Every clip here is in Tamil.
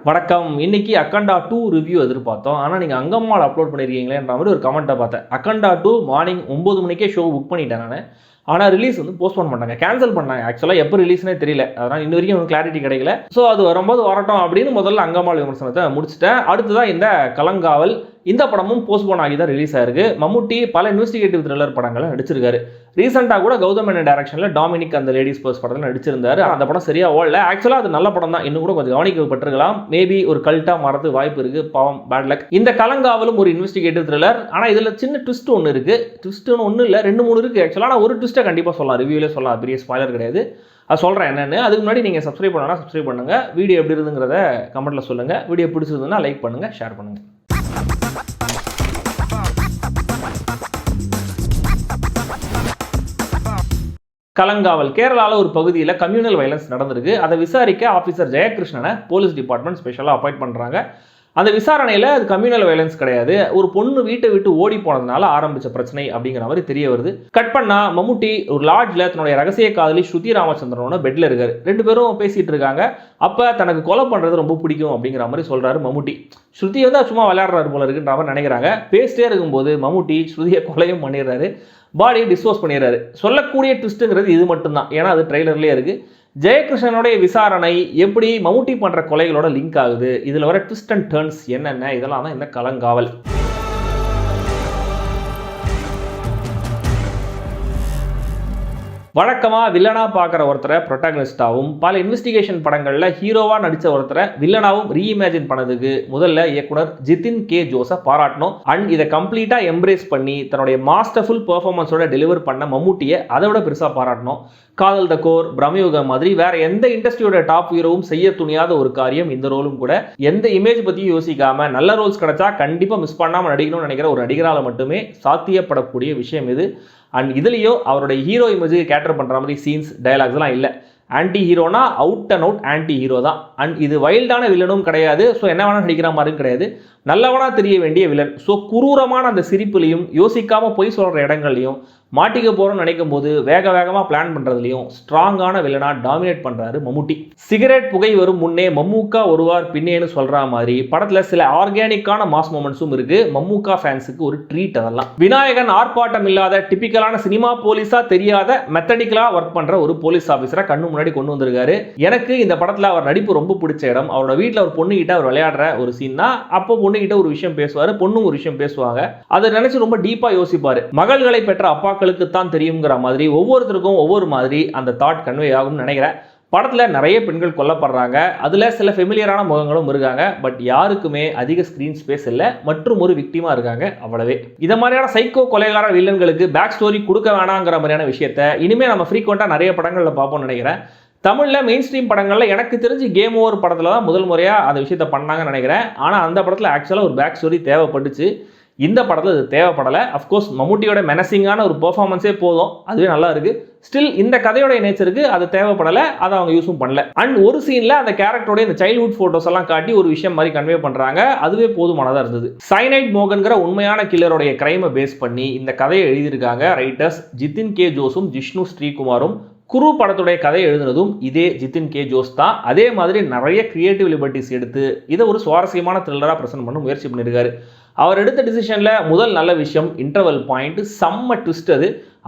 வணக்கம். இன்னைக்கு அக்கண்டா 2 ரிவ்யூ எதிர்பார்த்தோம். ஆனால் நீங்கள் அங்கம்மாள் அப்லோட் பண்ணியிருக்கீங்களேன்ற மாதிரி ஒரு கமெண்ட்டை பார்த்தேன். அக்கண்டா 2 மார்னிங் 9 மணிக்கே ஷோ புக் பண்ணிட்டேன் நான். ஆனால் ரிலீஸ் போஸ்ட்போன் பண்ணாங்க, கேன்சல் பண்ணாங்க. ஆக்சுவலாக எப்போ ரிலீஸ்னே தெரியல, அதனால் இன்ன வரைக்கும் கிளாரிட்டி கிடைக்கல. ஸோ அது வரும்போது வரட்டும் அப்படின்னு முதல்ல அங்கம்மாள் விமர்சனத்தை முடிச்சுட்டேன். அடுத்ததான் இந்த கலங்காவல், இந்த படமும் போஸ்ட்போன் ஆகி தான் ரிலீஸ் ஆயிருக்கு. மம்முட்டி பல இன்வெஸ்டிகேட்டிவ் த்ரில்லர் படங்களை நடிச்சிருக்காரு. ரீசெண்டாக கூட கௌதம் மேனன் டைரக்ஷனில் டாமினிக் அந்த லேடிஸ் பர்ஸ் படத்தில் நடிச்சிருந்தாரு. அந்த படம் சரியாக ஓடல. ஆக்சுவலாக அது நல்ல படம் தான், இன்னும் கூட கொஞ்சம் கவனிக்கப்பட்டிருக்கலாம். மேபி ஒரு கல்ட்டாக மாறதுக்கு வாய்ப்பு இருக்குது. பாவம், பேட் லக். இந்த கலங்காவலும் ஒரு இன்வெஸ்டிகேட்டிவ் த்ரில்லர். ஆனால் இதில் சின்ன ட்விஸ்ட் ஒன்று இருக்குது. ட்விஸ்ட்னு ஒன்றும் இல்லை, 2-3 இருக்குது ஆக்சுவலாக. ஆனால் ஒரு ட்விஸ்ட்டை கண்டிப்பாக சொல்லலாம், ரிவ்யூலே சொல்லலாம், பெரிய ஸ்பாய்லர் கிடையாது. அது சொல்கிறேன் என்னென்னு. அதுக்கு முன்னாடி நீங்கள் சப்ஸ்கிரைப் பண்ணலாம், சப்ஸ்கிரைப் பண்ணுங்கள். வீடியோ எப்படி இருந்துங்கிறத கமெண்ட்டில் சொல்லுங்கள். வீடியோ பிடிச்சிருந்ததுன்னா லைக் பண்ணுங்கள், ஷேர் பண்ணுங்கள். கலங்காவல் கேரளாவில் ஒரு பகுதியில் கம்யூனல் வயலன்ஸ் நடந்திருக்கு. அதை விசாரிக்க ஆஃபீஸர் ஜெயகிருஷ்ணனை போலீஸ் டிபார்ட்மெண்ட் ஸ்பெஷலாக அப்பாயிண்ட் பண்ணுறாங்க. அந்த விசாரணையில் அது கம்யூனல் வயலன்ஸ் கிடையாது, ஒரு பொண்ணு வீட்டை விட்டு ஓடி போனதுனால ஆரம்பித்த பிரச்சனை அப்படிங்கிற மாதிரி தெரிய வருது. கட் பண்ணா மம்முட்டி ஒரு லாட்ஜில் தன்னுடைய ரகசிய காதலி ஸ்ருதி ராமச்சந்திரனோட பெட்டில் இருக்காரு. 2 பேரும் பேசிகிட்டு இருக்காங்க. அப்போ தனக்கு கொலை பண்ணுறது ரொம்ப பிடிக்கும் அப்படிங்கிற மாதிரி சொல்கிறாரு மம்முட்டி. ஸ்ருதி சும்மா விளையாடுறாரு போல இருக்குன்ற மாதிரி நினைக்கிறாங்க. பேசிட்டே இருக்கும்போது மம்முட்டி ஸ்ருதியை கொலையும் பண்ணிடுறாரு, பாடியை டிஸ்போஸ் பண்ணிடுறாரு. சொல்லக்கூடிய ட்விஸ்ட்டுங்கிறது இது மட்டும்தான், ஏன்னா அது ட்ரெய்லர்லேயே இருக்குது. ஜெயகிருஷ்ணனுடைய விசாரணை எப்படி மம்முட்டி பண்ணுற கொலைகளோட லிங்க் ஆகுது, இதில் வர ட்விஸ்ட் அண்ட் டர்ன்ஸ் என்னென்ன, இதெல்லாம் தான் இந்த கலங்காவல். வழக்கமாக வில்லனாக பார்க்குற ஒருத்தரை ப்ரொட்டாகனிஸ்டாகவும் பல இன்வெஸ்டிகேஷன் படங்களில் ஹீரோவாக நடித்த ஒருத்தரை வில்லனாகவும் ரீஇமேஜின் பண்ணதுக்கு முதல்ல இயக்குனர் ஜிதின் கே ஜோஸை பாராட்டணும். அண்ட் இதை கம்ப்ளீட்டாக எம்ப்ரேஸ் பண்ணி தன்னுடைய மாஸ்டர்ஃபுல் பெர்ஃபார்மன்ஸோட டெலிவர் பண்ண மம்முட்டியை அதை விட பெருசாக பாராட்டணும். காதல் த கோர், பிரம்மயுகம் மாதிரி வேற எந்த இண்டஸ்ட்ரியோட டாப் ஹீரோவும் செய்ய துணியாத ஒரு காரியம் இந்த ரோலும் கூட. எந்த இமேஜ் பற்றியும் யோசிக்காமல் நல்ல ரோல்ஸ் கிடைச்சா கண்டிப்பாக மிஸ் பண்ணாமல் நடிக்கணும்னு நினைக்கிற ஒரு நடிகரால் மட்டுமே சாத்தியப்படக்கூடிய விஷயம் இது. அண்ட் இதுலேயும் அவருடைய ஹீரோ இமேஜுக்கு கேட்டர் பண்ணுற மாதிரி சீன்ஸ், டயலாக்ஸ்லாம் இல்லை. ஆன்டி ஹீரோனா out and out anti hero தான். அண்ட் இது வைல்டான வில்லனும் கிடையாது, ஸோ என்ன வேணால் நடிக்கிற மாதிரியும் கிடையாது. நல்லவனாக தெரிய வேண்டிய வில்லன். ஸோ குரூரமான அந்த சிரிப்புலையும் யோசிக்காமல் பொய் சொல்கிற இடங்கள்லையும் மாட்டிக்க போகிறோம்னு நினைக்கும் போது வேகமாக பிளான் பண்ணுறதுலையும் ஸ்ட்ராங்கான வில்லனாக டாமினேட் பண்ணுறாரு மம்முட்டி. சிகரெட் புகை வரும் முன்னே மம்முக்கா ஒருவார் பின்னேன்னு சொல்கிற மாதிரி படத்தில் சில ஆர்கானிக்கான மாஸ் மொமெண்ட்ஸும் இருக்குது. மம்முக்கா ஃபேன்ஸுக்கு ஒரு ட்ரீட் அதெல்லாம். விநாயகன் ஆர்ப்பாட்டம் இல்லாத டிபிக்கலான சினிமா போலீஸாக தெரியாத மெத்தடிக்கலாக ஒர்க் பண்ணுற ஒரு போலீஸ் ஆஃபீஸரை கண்ணு முன்னாடி கொண்டு வந்திருக்காரு. எனக்கு இந்த படத்தில் அவர் நடிப்பு ரொம்ப பிடிச்ச இடம், அவரோட வீட்டில் ஒரு பொண்ணுகிட்ட அவர் விளையாடுற ஒரு சீன் தான். அப்போ பொண்ணுகிட்ட ஒரு விஷயம் பேசுவார், பொண்ணும் ஒரு விஷயம் பேசுவாங்க. அதை நினைச்சு ரொம்ப டீப்பாக யோசிப்பார். மகள்களை பெற்ற அப்பாக்களுக்கு தான் தெரியுங்கிற மாதிரி ஒவ்வொருத்தருக்கும் ஒவ்வொரு மாதிரி அந்த தாட் கன்வே ஆகும்னு நினைக்கிறேன். படத்தில் நிறைய பெண்கள் கொல்லப்படுறாங்க, அதில் சில ஃபெமிலியரான முகங்களும் இருக்காங்க. பட் யாருக்குமே அதிக ஸ்க்ரீன் ஸ்பேஸ் இல்லை, மற்றும் ஒரு விக்டிமாக இருக்காங்க, அவ்வளவே. இதை மாதிரியான சைக்கோ கொலைகார வில்லன்களுக்கு பேக் ஸ்டோரி கொடுக்க வேணாங்கிற மாதிரியான விஷயத்தை இனிமேல் நம்ம ஃப்ரீக்வெண்ட்டாக நிறைய படங்களில் பார்ப்போம்னு நினைக்கிறேன். தமிழில் மெயின் ஸ்ட்ரீம் படங்களில் எனக்கு தெரிஞ்சு கேம் ஓவர் படத்தில் தான் முதல் முறையாக அந்த விஷயத்தை பண்ணாங்கன்னு நினைக்கிறேன். ஆனால் அந்த படத்தில் ஆக்சுவலாக ஒரு பேக் ஸ்டோரி தேவைப்பட்டுச்சு. இந்த படத்தில் இது தேவைப்படலை. அஃப்கோர்ஸ் மம்முட்டியோட மெனசிங்கான ஒரு பெர்ஃபார்மன்ஸே போதும், அதுவே நல்லா இருக்குது. ஸ்டில் இந்த கதையோட நேச்சருக்கு அது தேவைப்படலை, அதை அவங்க யூஸும் பண்ணல. அண்ட் ஒரு சீனில் அந்த கேரக்டரோட இந்த சைல்ட்ஹுட் ஃபோட்டோஸ் எல்லாம் காட்டி ஒரு விஷயம் மாதிரி கன்வே பண்ணுறாங்க, அதுவே போதுமானதாக இருந்தது. சைனைட் மோகன்கிற உண்மையான கில்லருடைய கிரைமை பேஸ் பண்ணி இந்த கதையை எழுதியிருக்காங்க ரைட்டர்ஸ் ஜிதின் கே ஜோஸும் ஜிஷ்ணு ஸ்ரீகுமாரும். குரு படத்துடைய கதையை எழுதினதும் இதே ஜிதின் கே ஜோஸ் தான். அதே மாதிரி நிறைய கிரியேட்டிவ் லிபர்ட்டிஸ் எடுத்து இதை ஒரு சுவாரஸ்யமான த்ரில்லராக ப்ரெசென்ட் பண்ண முயற்சி பண்ணியிருக்காரு. அவர் எடுத்த டிசிஷனில் முதல் நல்ல விஷயம் இன்டர்வல் பாயிண்ட், செம்ம ட்விஸ்ட்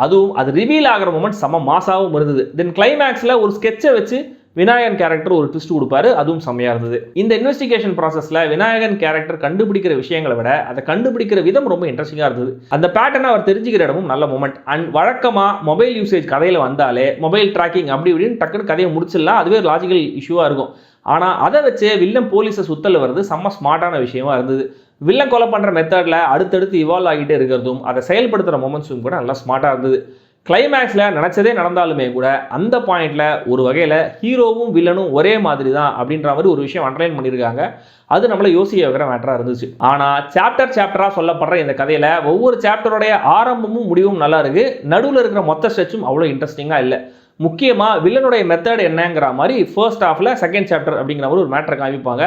அதுவும் அது ரிவீல் ஆகிற மொமெண்ட் செம்ம மாசாவும் இருந்தது. தென் கிளைமேக்ஸில் ஒரு ஸ்கெட்சை வச்சு விநாயகன் கேரக்டர் ஒரு ட்விஸ்ட் கொடுப்பாரு, அதுவும் செம்மையாக இருந்தது. இந்த இன்வெஸ்டிகேஷன் ப்ராசஸில் விநாயகன் கேரக்டர் கண்டுபிடிக்கிற விஷயங்களை விட அதை கண்டுபிடிக்கிற விதம் ரொம்ப இன்ட்ரெஸ்டிங்காக இருந்தது. அந்த பேட்டர்னை அவர் தெரிஞ்சுக்கிற இடமும் நல்ல மொமெண்ட். அண்ட் வழக்கமாக மொபைல் யூசேஜ் கதையில் வந்தாலே மொபைல் ட்ராக்கிங் அப்படி இப்படின்னு டக்குன்னு கதையை முடிச்சிடலாம், அதுவே ஒரு லாஜிக்கல் இஷ்யூவாக இருக்கும். ஆனால் அதை வச்சு வில்லன் போலீஸை சுத்தல் வருது செம்ம ஸ்மார்ட்டான விஷயமா இருந்தது. வில்லன் கொலை பண்ணுற மெத்தடில் அடுத்தடுத்து இவால்வ் ஆகிட்டே இருக்கிறதும் அதை செயல்படுத்துகிற மொமெண்ட்ஸும் கூட நல்லா ஸ்மார்ட்டாக இருந்தது. கிளைமேக்ஸில் நினச்சதே நடந்தாலுமே கூட அந்த பாயிண்டில் ஒரு வகையில் ஹீரோவும் வில்லனும் ஒரே மாதிரி தான் அப்படின்ற மாதிரி ஒரு விஷயம் அண்டர்லைன் பண்ணியிருக்காங்க. அது நம்மளை யோசிக்க வைக்கிற மேட்டராக இருந்துச்சு. ஆனால் சாப்டராக சொல்லப்படுற இந்த கதையில் ஒவ்வொரு சாப்டருடைய ஆரம்பமும் முடிவும் நல்லா இருக்குது. நடுவில் இருக்கிற மொத்த ஸ்ட்ரெச்சும் அவ்வளோ இன்ட்ரெஸ்டிங்காக இல்லை. முக்கியமாக வில்லனுடைய மெத்தட் என்னங்கிற மாதிரி ஃபர்ஸ்ட் ஹாஃபில் செகண்ட் சாப்டர் அப்படிங்கிற மாதிரி ஒரு மேட்டரை காமிப்பாங்க.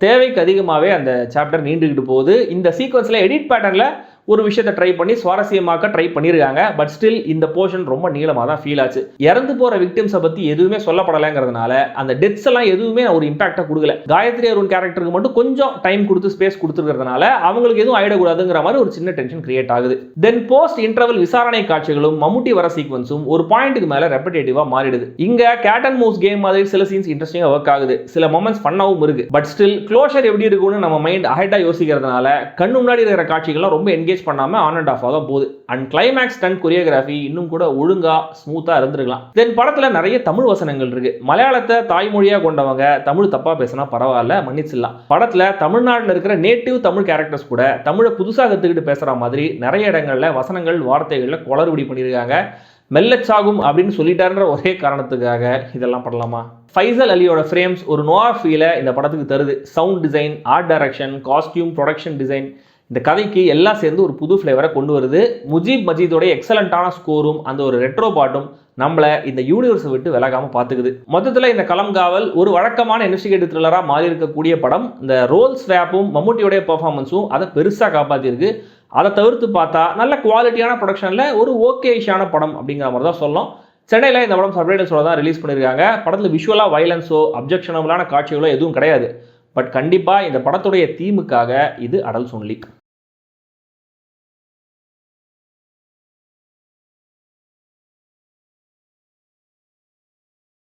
தேவைக்கு அதிகமாகவே அந்த சாப்டர் நீண்டுக்கிட்டு போகுது. இந்த சீக்வன்ஸில் எடிட் பேட்டர்னில் ஒரு விஷயத்தை ட்ரை பண்ணி சுவாரஸ்யமாக்க ட்ரை பண்ணியிருக்காங்க. பட் ஸ்டில் இந்த போர்ஷன் ரொம்ப நீளமாக தான் ஃபீல் ஆச்சு. இறந்து போகிற விக்டிம்ஸை பற்றி எதுவுமே சொல்லப்படலைங்கிறதுனால அந்த டெத்ஸ் எல்லாம் எதுவுமே ஒரு இம்பாக்டாக கொடுக்கல. காயத்ரி அருண் கேரக்டருக்கு மட்டும் கொஞ்சம் டைம் கொடுத்து ஸ்பேஸ் கொடுத்துருக்கிறதுனால அவங்களுக்கு எதுவும் ஆயிடக்கூடாதுங்கிற மாதிரி ஒரு சின்ன டென்ஷன் கிரியேட் ஆகுது. தென் போஸ்ட் இன்டர்வல் விசாரணை காட்சிகளும் மம்முட்டி வர சீக்வன்ஸும் ஒரு பாயிண்ட்டுக்கு மேலே ரெப்படேட்டிவாக மாறிடுது. இங்கே கேட் அண்ட் மவுஸ் கேம் மாதிரி சில சீன்ஸ் இன்ட்ரெஸ்டிங்காக ஒர்க் ஆகுது, சில மொமெண்ட்ஸ் பண்ணவும் இருக்கு. பட் ஸ்டில் க்ளோஷர் எப்படி இருக்கும்னு நம்ம மைண்ட் அஹெட்டா யோசிக்கிறதுனால கண்ணு முன்னாடி இருக்கிற காட்சிகள்லாம் ரொம்ப என்கேஜ் பண்ணாம ஆன் அண்ட் ஆஃப் தான் போகுது. அண்ட் கிளைமேக்ஸ் ஸ்டண்ட் கொரியோகிராஃபி இன்னும் கூட ஒழுங்கா ஸ்மூத்தா இருந்திருக்கலாம். தென் படத்துல நிறைய தமிழ் வசனங்கள் இருக்கு. மலையாளத்தை தாய்மொழியா கொண்டவங்க தமிழ் தப்பா பேசினா பரவாயில்ல, மன்னிச்சிடலாம். படத்துல தமிழ்நாட்டில் இருக்கிற நேட்டிவ் தமிழ் கேரக்டர்ஸ் கூட தமிழை புதுசாக கத்துக்கிட்டு பேசுற மாதிரி நிறைய இடங்கள்ல வசனங்கள் வார்த்தைகள்ல குளறுபடி பண்ணியிருக்காங்க. மெல்லச்சாகும் அப்படின்னு சொல்லிட்டாருன்ற ஒரே காரணத்துக்காக இதெல்லாம் பண்ணலாமா? ஃபைசல் அலியோட ஃப்ரேம்ஸ் ஒரு நோஆர் ஃபீலை இந்த படத்துக்கு தருது. Sound design, art direction, costume, production design, இந்த கதைக்கு எல்லாம் சேர்ந்து ஒரு புது ஃப்ளேவரை கொண்டு வருது. முஜீப் மஜீதோட எக்ஸலண்டான ஸ்கோரும் அந்த ஒரு ரெட்ரோ பாட்டும் நம்மளை இந்த யூனிவர்ஸை விட்டு விலகாமல் பார்த்துக்குது. மொத்தத்தில் இந்த கலம்காவல் ஒரு வழக்கமான இன்வெஸ்டிகேட்டிவ் த்ரில்லராக மாறி இருக்கக்கூடிய படம். இந்த ரோல் ஸ்வாப்பும் மம்முட்டியோடைய பெர்ஃபார்மன்ஸும் அதை பெருசாக காப்பாற்றிருக்கு. அதை தவிர்த்து பார்த்தா நல்ல குவாலிட்டியான ப்ரொடக்ஷனில் ஒரு ஓகேஷான படம் அப்படிங்கிற மாதிரி தான் சொல்லணும். சென்னையில் இந்த படம் சப்டைட்டில்ஸோட தான் ரிலீஸ் பண்ணியிருக்காங்க. படத்தில் விஷுவலாக வைலன்ஸோ அப்ஜெக்ஷனபிளான காட்சிகளோ எதுவும் கிடையாது. பட் கண்டிப்பாக இந்த படத்துடைய தீமுக்காக இது அடல்ட்ஸ் ஒன்லி.